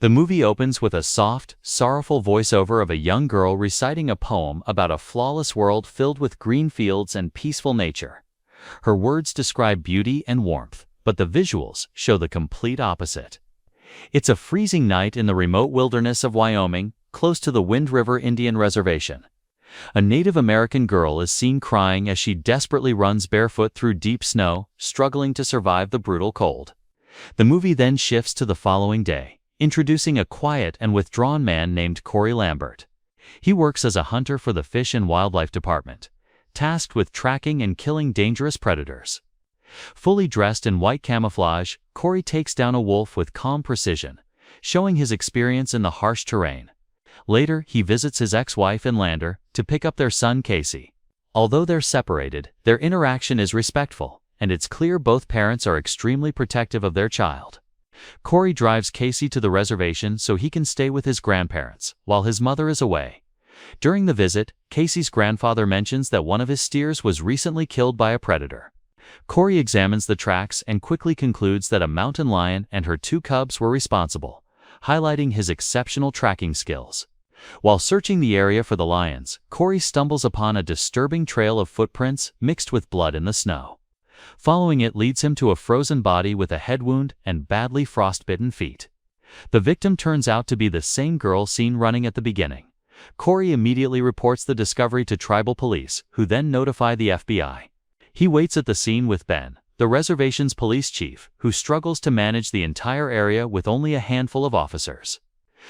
The movie opens with a soft, sorrowful voiceover of a young girl reciting a poem about a flawless world filled with green fields and peaceful nature. Her words describe beauty and warmth, but the visuals show the complete opposite. It's a freezing night in the remote wilderness of Wyoming, close to the Wind River Indian Reservation. A Native American girl is seen crying as she desperately runs barefoot through deep snow, struggling to survive the brutal cold. The movie then shifts to the following day, introducing a quiet and withdrawn man named Cory Lambert. He works as a hunter for the Fish and Wildlife Department, tasked with tracking and killing dangerous predators. Fully dressed in white camouflage, Cory takes down a wolf with calm precision, showing his experience in the harsh terrain. Later, he visits his ex-wife and Lander to pick up their son Casey. Although they're separated, their interaction is respectful, and it's clear both parents are extremely protective of their child. Cory drives Casey to the reservation so he can stay with his grandparents, while his mother is away. During the visit, Casey's grandfather mentions that one of his steers was recently killed by a predator. Cory examines the tracks and quickly concludes that a mountain lion and her 2 cubs were responsible, highlighting his exceptional tracking skills. While searching the area for the lions, Cory stumbles upon a disturbing trail of footprints mixed with blood in the snow. Following it leads him to a frozen body with a head wound and badly frostbitten feet. The victim turns out to be the same girl seen running at the beginning. Cory immediately reports the discovery to tribal police, who then notify the FBI. He waits at the scene with Ben, the reservation's police chief, who struggles to manage the entire area with only a handful of officers.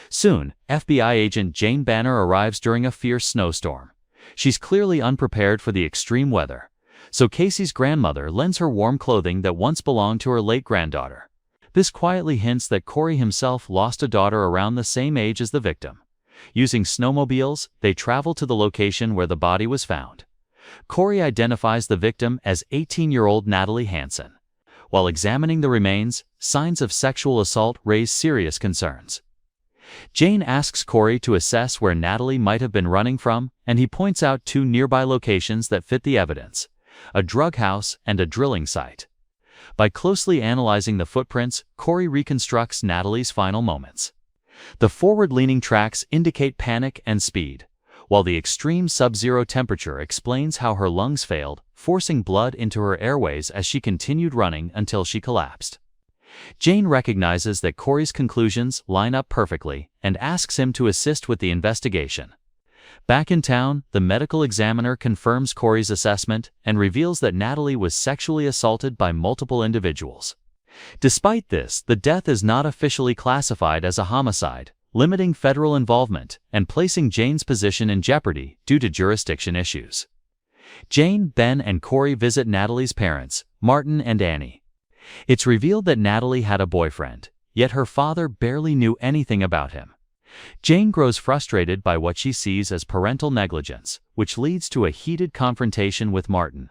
Soon, FBI agent Jane Banner arrives during a fierce snowstorm. She's clearly unprepared for the extreme weather, so Casey's grandmother lends her warm clothing that once belonged to her late granddaughter. This quietly hints that Cory himself lost a daughter around the same age as the victim. Using snowmobiles, they travel to the location where the body was found. Cory identifies the victim as 18-year-old Natalie Hansen. While examining the remains, signs of sexual assault raise serious concerns. Jane asks Cory to assess where Natalie might have been running from, and he points out 2 nearby locations that fit the evidence: a drug house and a drilling site. By closely analyzing the footprints, Cory reconstructs Natalie's final moments. The forward-leaning tracks indicate panic and speed, while the extreme sub-zero temperature explains how her lungs failed, forcing blood into her airways as she continued running until she collapsed. Jane recognizes that Cory's conclusions line up perfectly and asks him to assist with the investigation. Back in town, the medical examiner confirms Cory's assessment and reveals that Natalie was sexually assaulted by multiple individuals. Despite this, the death is not officially classified as a homicide, limiting federal involvement and placing Jane's position in jeopardy due to jurisdiction issues. Jane, Ben, and Cory visit Natalie's parents, Martin and Annie. It's revealed that Natalie had a boyfriend, yet her father barely knew anything about him. Jane grows frustrated by what she sees as parental negligence, which leads to a heated confrontation with Martin.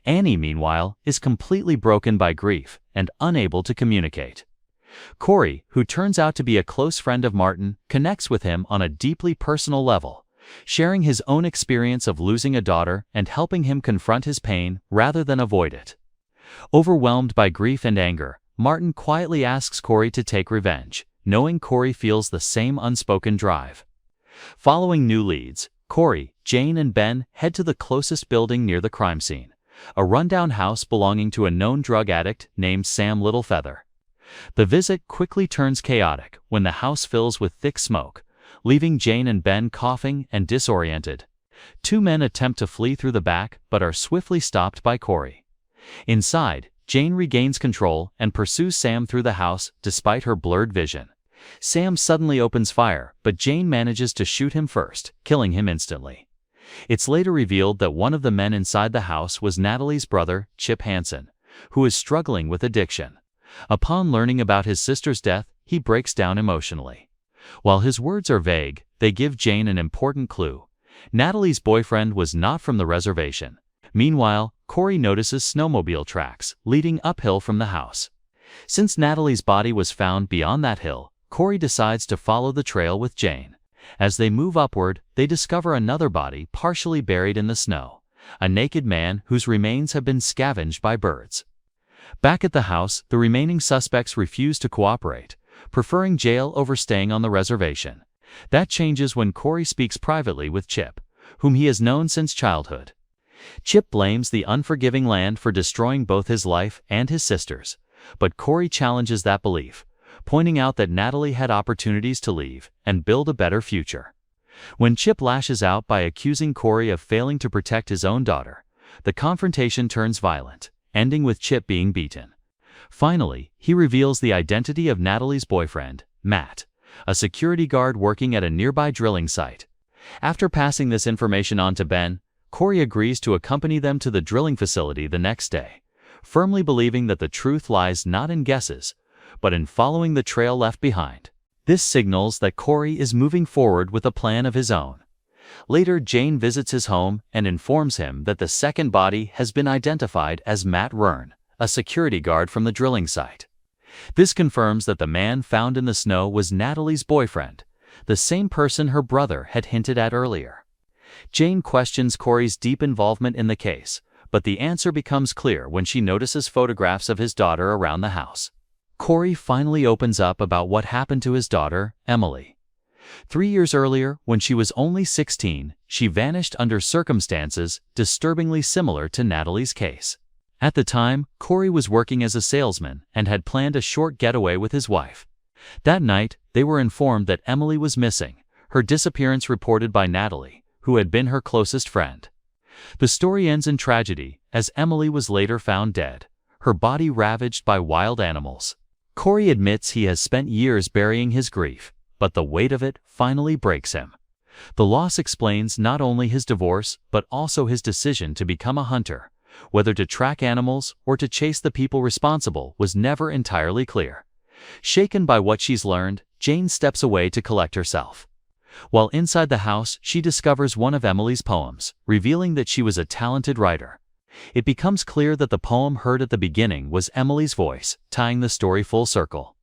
Annie, meanwhile, is completely broken by grief and unable to communicate. Cory, who turns out to be a close friend of Martin, connects with him on a deeply personal level, sharing his own experience of losing a daughter and helping him confront his pain rather than avoid it. Overwhelmed by grief and anger, Martin quietly asks Cory to take revenge, knowing Cory feels the same unspoken drive. Following new leads, Cory, Jane, and Ben head to the closest building near the crime scene, a rundown house belonging to a known drug addict named Sam Littlefeather. The visit quickly turns chaotic when the house fills with thick smoke, leaving Jane and Ben coughing and disoriented. 2 men attempt to flee through the back but are swiftly stopped by Cory. Inside, Jane regains control and pursues Sam through the house despite her blurred vision. Sam suddenly opens fire, but Jane manages to shoot him first, killing him instantly. It's later revealed that one of the men inside the house was Natalie's brother, Chip Hansen, who is struggling with addiction. Upon learning about his sister's death, he breaks down emotionally. While his words are vague, they give Jane an important clue. Natalie's boyfriend was not from the reservation. Meanwhile, Cory notices snowmobile tracks leading uphill from the house. Since Natalie's body was found beyond that hill, Cory decides to follow the trail with Jane. As they move upward, they discover another body partially buried in the snow, a naked man whose remains have been scavenged by birds. Back at the house, the remaining suspects refuse to cooperate, preferring jail over staying on the reservation. That changes when Cory speaks privately with Chip, whom he has known since childhood. Chip blames the unforgiving land for destroying both his life and his sister's, but Cory challenges that belief, pointing out that Natalie had opportunities to leave and build a better future. When Chip lashes out by accusing Cory of failing to protect his own daughter, the confrontation turns violent, ending with Chip being beaten. Finally, he reveals the identity of Natalie's boyfriend, Matt, a security guard working at a nearby drilling site. After passing this information on to Ben, Cory agrees to accompany them to the drilling facility the next day, firmly believing that the truth lies not in guesses, but in following the trail left behind. This signals that Cory is moving forward with a plan of his own. Later, Jane visits his home and informs him that the second body has been identified as Matt Rern, a security guard from the drilling site. This confirms that the man found in the snow was Natalie's boyfriend, the same person her brother had hinted at earlier. Jane questions Cory's deep involvement in the case, but the answer becomes clear when she notices photographs of his daughter around the house. Cory finally opens up about what happened to his daughter, Emily. 3 years earlier, when she was only 16, she vanished under circumstances disturbingly similar to Natalie's case. At the time, Cory was working as a salesman and had planned a short getaway with his wife. That night, they were informed that Emily was missing, her disappearance reported by Natalie, who had been her closest friend. The story ends in tragedy, as Emily was later found dead, her body ravaged by wild animals. Cory admits he has spent years burying his grief, but the weight of it finally breaks him. The loss explains not only his divorce, but also his decision to become a hunter. Whether to track animals or to chase the people responsible was never entirely clear. Shaken by what she's learned, Jane steps away to collect herself. While inside the house, she discovers one of Emily's poems, revealing that she was a talented writer. It becomes clear that the poem heard at the beginning was Emily's voice, tying the story full circle.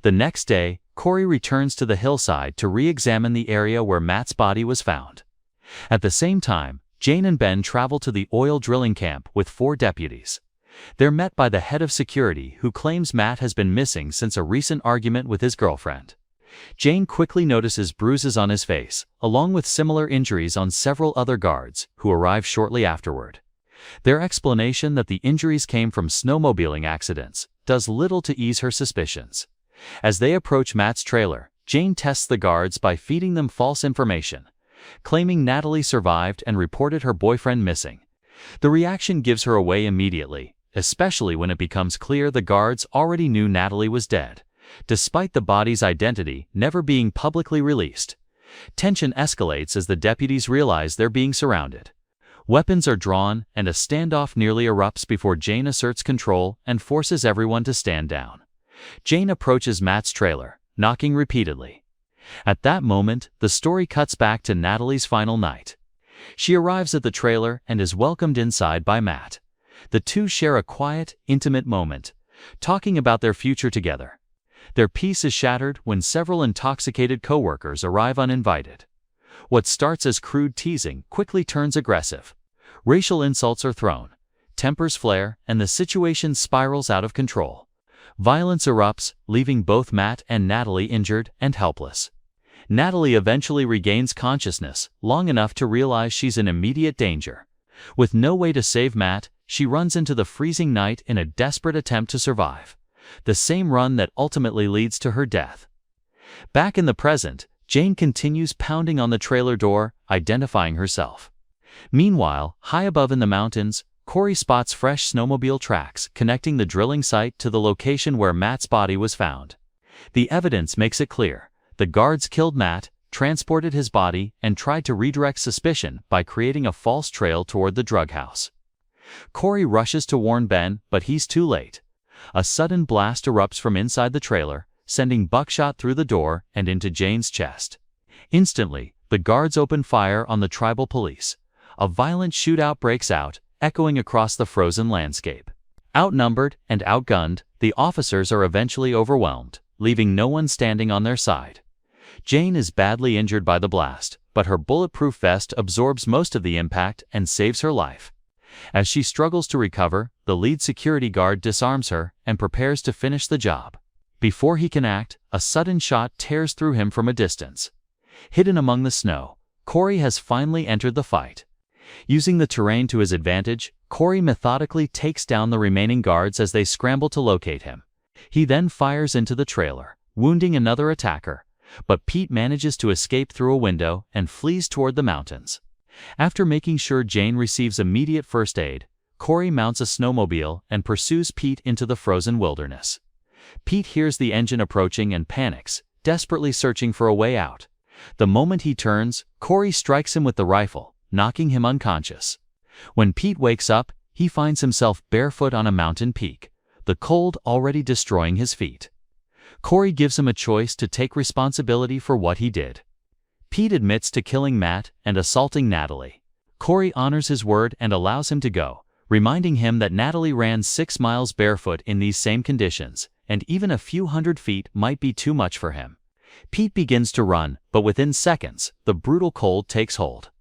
The next day, Cory returns to the hillside to re-examine the area where Matt's body was found. At the same time, Jane and Ben travel to the oil drilling camp with 4 deputies. They're met by the head of security, who claims Matt has been missing since a recent argument with his girlfriend. Jane quickly notices bruises on his face, along with similar injuries on several other guards, who arrive shortly afterward. Their explanation that the injuries came from snowmobiling accidents does little to ease her suspicions. As they approach Matt's trailer, Jane tests the guards by feeding them false information, claiming Natalie survived and reported her boyfriend missing. The reaction gives her away immediately, especially when it becomes clear the guards already knew Natalie was dead, despite the body's identity never being publicly released. Tension escalates as the deputies realize they're being surrounded. Weapons are drawn, and a standoff nearly erupts before Jane asserts control and forces everyone to stand down. Jane approaches Matt's trailer, knocking repeatedly. At that moment, the story cuts back to Natalie's final night. She arrives at the trailer and is welcomed inside by Matt. The two share a quiet, intimate moment, talking about their future together. Their peace is shattered when several intoxicated coworkers arrive uninvited. What starts as crude teasing quickly turns aggressive. Racial insults are thrown, tempers flare, and the situation spirals out of control. Violence erupts, leaving both Matt and Natalie injured and helpless. Natalie eventually regains consciousness, long enough to realize she's in immediate danger. With no way to save Matt, she runs into the freezing night in a desperate attempt to survive. The same run that ultimately leads to her death. Back in the present, Jane continues pounding on the trailer door, identifying herself. Meanwhile, high above in the mountains, Cory spots fresh snowmobile tracks connecting the drilling site to the location where Matt's body was found. The evidence makes it clear. The guards killed Matt, transported his body, and tried to redirect suspicion by creating a false trail toward the drug house. Cory rushes to warn Ben, but he's too late. A sudden blast erupts from inside the trailer, sending buckshot through the door and into Jane's chest. Instantly, the guards open fire on the tribal police. A violent shootout breaks out, echoing across the frozen landscape. Outnumbered and outgunned, the officers are eventually overwhelmed, leaving no one standing on their side. Jane is badly injured by the blast, but her bulletproof vest absorbs most of the impact and saves her life. As she struggles to recover, the lead security guard disarms her and prepares to finish the job. Before he can act, a sudden shot tears through him from a distance. Hidden among the snow, Cory has finally entered the fight. Using the terrain to his advantage, Cory methodically takes down the remaining guards as they scramble to locate him. He then fires into the trailer, wounding another attacker, but Pete manages to escape through a window and flees toward the mountains. After making sure Jane receives immediate first aid, Cory mounts a snowmobile and pursues Pete into the frozen wilderness. Pete hears the engine approaching and panics, desperately searching for a way out. The moment he turns, Cory strikes him with the rifle, knocking him unconscious. When Pete wakes up, he finds himself barefoot on a mountain peak, the cold already destroying his feet. Cory gives him a choice to take responsibility for what he did. Pete admits to killing Matt and assaulting Natalie. Cory honors his word and allows him to go, reminding him that Natalie ran 6 miles barefoot in these same conditions, and even a few hundred feet might be too much for him. Pete begins to run, but within seconds, the brutal cold takes hold.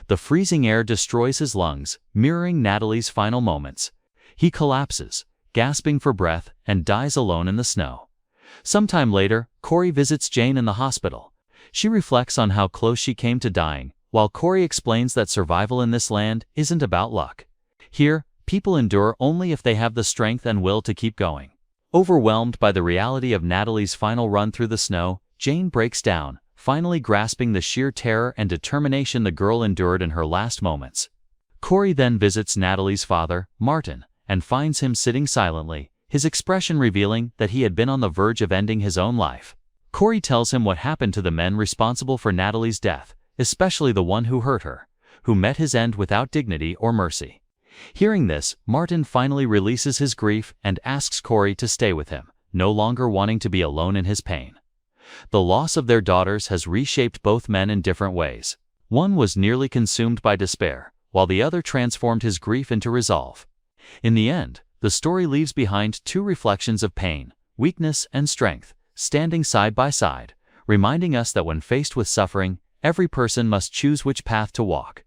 The freezing air destroys his lungs, mirroring Natalie's final moments. He collapses, gasping for breath, and dies alone in the snow. Sometime later, Cory visits Jane in the hospital. She reflects on how close she came to dying, while Cory explains that survival in this land isn't about luck. Here, people endure only if they have the strength and will to keep going. Overwhelmed by the reality of Natalie's final run through the snow, Jane breaks down, finally grasping the sheer terror and determination the girl endured in her last moments. Cory then visits Natalie's father, Martin, and finds him sitting silently, his expression revealing that he had been on the verge of ending his own life. Cory tells him what happened to the men responsible for Natalie's death, especially the one who hurt her, who met his end without dignity or mercy. Hearing this, Martin finally releases his grief and asks Cory to stay with him, no longer wanting to be alone in his pain. The loss of their daughters has reshaped both men in different ways. One was nearly consumed by despair, while the other transformed his grief into resolve. In the end, the story leaves behind 2 reflections of pain, weakness, and strength, standing side by side, reminding us that when faced with suffering, every person must choose which path to walk.